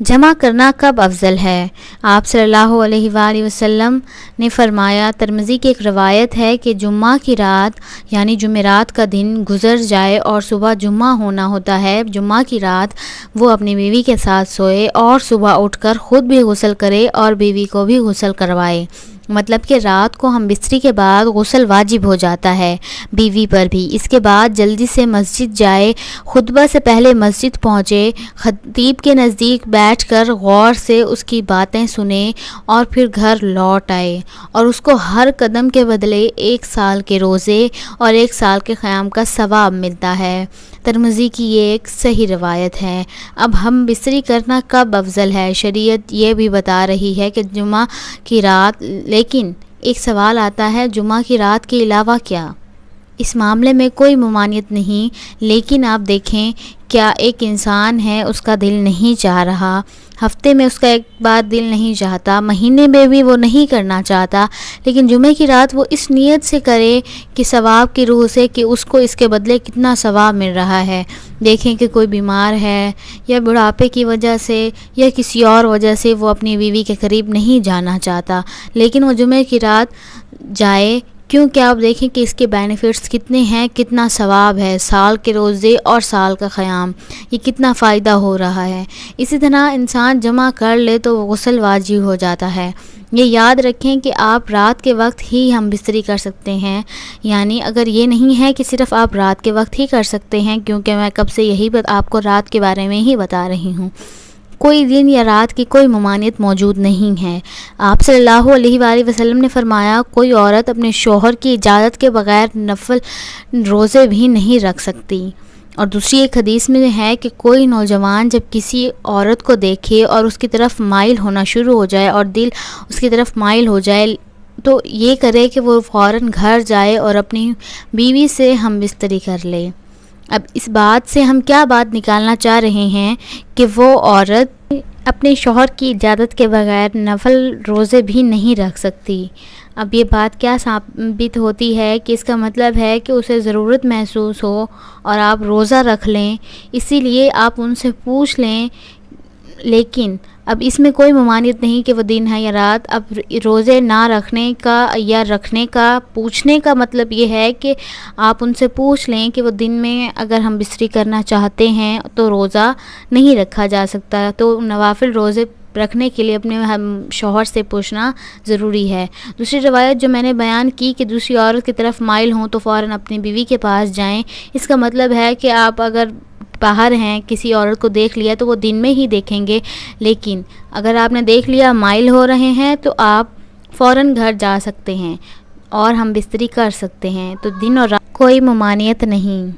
جمع کرنا کب افضل ہے؟ آپ صلی اللہ علیہ وآلہ وسلم نے فرمایا، ترمذی کی ایک روایت ہے کہ جمعہ کی رات یعنی جمعرات کا دن گزر جائے اور صبح جمعہ ہونا ہوتا ہے، جمعہ کی رات وہ اپنی بیوی کے ساتھ سوئے اور صبح اٹھ کر خود بھی غسل کرے اور بیوی کو بھی غسل کروائے۔ مطلب کہ رات کو ہم بستری کے بعد غسل واجب ہو جاتا ہے بیوی پر بھی۔ اس کے بعد جلدی سے مسجد جائے، خطبہ سے پہلے مسجد پہنچے، خطیب کے نزدیک بیٹھ کر غور سے اس کی باتیں سنے اور پھر گھر لوٹ آئے، اور اس کو ہر قدم کے بدلے 1 سال کے روزے اور 1 سال کے قیام کا ثواب ملتا ہے۔ ترمذی کی یہ ایک صحیح روایت ہے۔ اب ہم بستری کرنا کب افضل ہے؟ شریعت یہ بھی بتا رہی ہے کہ جمعہ کی رات، لیکن ایک سوال آتا ہے، جمعہ کی رات کے علاوہ کیا؟ اس معاملے میں کوئی ممانعت نہیں، لیکن آپ دیکھیں کیا ایک انسان ہے، اس کا دل نہیں چاہ رہا، ہفتے میں اس کا ایک بار دل نہیں چاہتا، مہینے میں بھی وہ نہیں کرنا چاہتا، لیکن جمعہ کی رات وہ اس نیت سے کرے کہ ثواب کی روح سے کہ اس کو اس کے بدلے کتنا ثواب مل رہا ہے۔ دیکھیں کہ کوئی بیمار ہے یا بڑھاپے کی وجہ سے یا کسی اور وجہ سے وہ اپنی بیوی کے قریب نہیں جانا چاہتا، لیکن وہ جمعہ کی رات جائے، کیونکہ آپ دیکھیں کہ اس کے بینیفٹس کتنے ہیں، کتنا ثواب ہے، سال کے روزے اور سال کا قیام، یہ کتنا فائدہ ہو رہا ہے۔ اسی طرح انسان جمع کر لے تو وہ غسل واجب ہو جاتا ہے۔ یہ یاد رکھیں کہ آپ رات کے وقت ہی ہم بستری کر سکتے ہیں، یعنی اگر یہ نہیں ہے کہ صرف آپ رات کے وقت ہی کر سکتے ہیں، کیونکہ میں کب سے یہی آپ کو رات کے بارے میں ہی بتا رہی ہوں، کوئی دن یا رات کی کوئی ممانعت موجود نہیں ہے۔ آپ صلی اللہ علیہ وآلہ وسلم نے فرمایا، کوئی عورت اپنے شوہر کی اجازت کے بغیر نفل روزے بھی نہیں رکھ سکتی۔ اور دوسری ایک حدیث میں ہے کہ کوئی نوجوان جب کسی عورت کو دیکھے اور اس کی طرف مائل ہونا شروع ہو جائے اور دل اس کی طرف مائل ہو جائے تو یہ کرے کہ وہ فوراً گھر جائے اور اپنی بیوی سے ہم بستری کر لے۔ اب اس بات سے ہم کیا بات نکالنا چاہ رہے ہیں کہ وہ عورت اپنے شوہر کی اجازت کے بغیر نفل روزے بھی نہیں رکھ سکتی۔ اب یہ بات کیا ثابت ہوتی ہے کہ اس کا مطلب ہے کہ اسے ضرورت محسوس ہو اور آپ روزہ رکھ لیں، اسی لیے آپ ان سے پوچھ لیں، لیکن اب اس میں کوئی ممانعت نہیں کہ وہ دن ہے یا رات۔ اب روزے نہ رکھنے کا یا رکھنے کا پوچھنے کا مطلب یہ ہے کہ آپ ان سے پوچھ لیں کہ وہ دن میں اگر ہم بستری کرنا چاہتے ہیں تو روزہ نہیں رکھا جا سکتا، تو نوافل روزے رکھنے کے لیے اپنے شوہر سے پوچھنا ضروری ہے۔ دوسری روایت جو میں نے بیان کی کہ دوسری عورت کی طرف مائل ہوں تو فوراً اپنی بیوی کے پاس جائیں، اس کا مطلب ہے کہ آپ اگر باہر ہیں، کسی عورت کو دیکھ لیا تو وہ دن میں ہی دیکھیں گے، لیکن اگر آپ نے دیکھ لیا مائل ہو رہے ہیں تو آپ فوراً گھر جا سکتے ہیں اور ہم بستری کر سکتے ہیں، تو دن اور رات کوئی ممانعت نہیں۔